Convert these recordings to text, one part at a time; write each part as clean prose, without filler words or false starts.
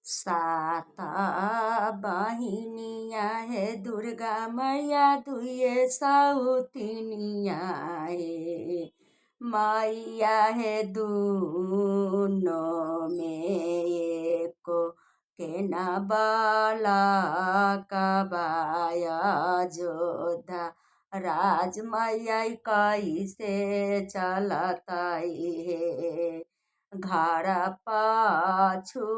साता बहिनिया है दुर्गा मैया दुए सौतिनिया है मैया है दूनो में एको के न बाला कबाया जोधा राज मैया कैसे चलताई है घर पाछुआड़बा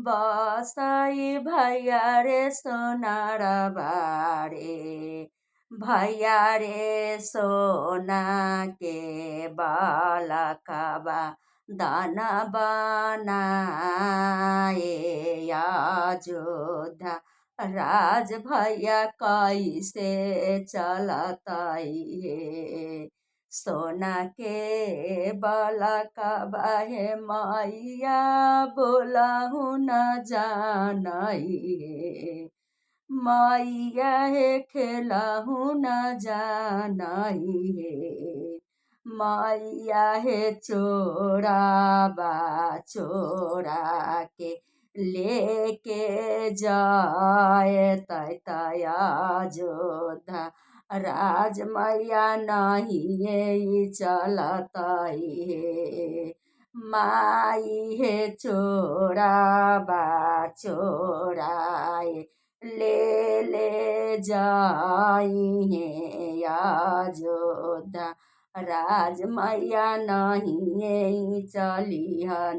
बसाई भैया रे सोनारबा रे भैया रे सोना के बालकबा दाना बनाए अयोध्या राज भैया कैसे चलताई है सोना के बालकबा हे मैया बोलहु न जानई हे मैया हे खेलहु न जानई हे मैया हे चोराबा चोरा के लेके जाए तया जोधा राज मैया नहीं चलताई हे माई हे चोराबा चोराए ले जाई हे अयोध्या राज मैया नहीं चली है।